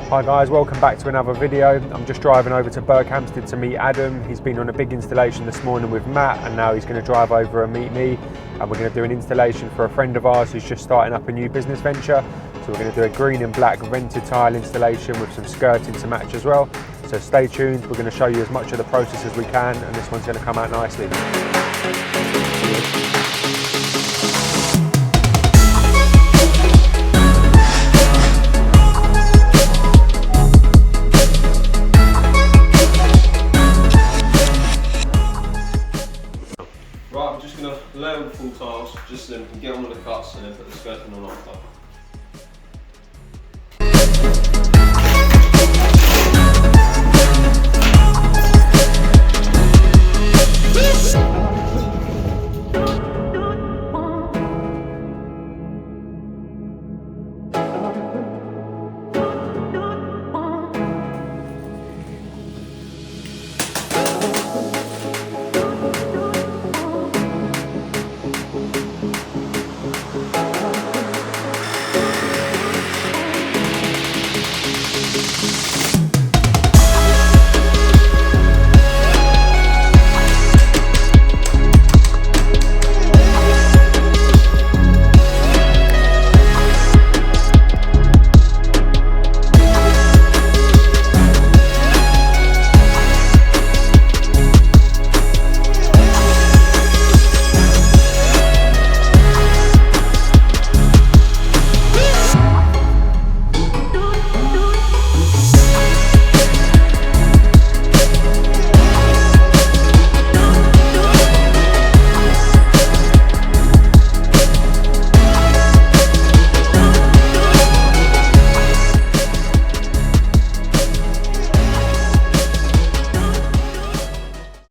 Hi guys, welcome back to another video. I'm just driving over to Berkhamsted to meet Adam. He's been on a big installation this morning with Matt, and now he's going to drive over and meet me, and we're going to do an installation for a friend of ours who's just starting up a new business venture. So we're going to do a green and black rented tile installation with some skirting to match as well. So stay tuned, we're going to show you as much of the process as we can, and this one's going to come out nicely. Right, I'm just going to lay on the full tiles just so then we can get on with the cuts and then put the skirting on after.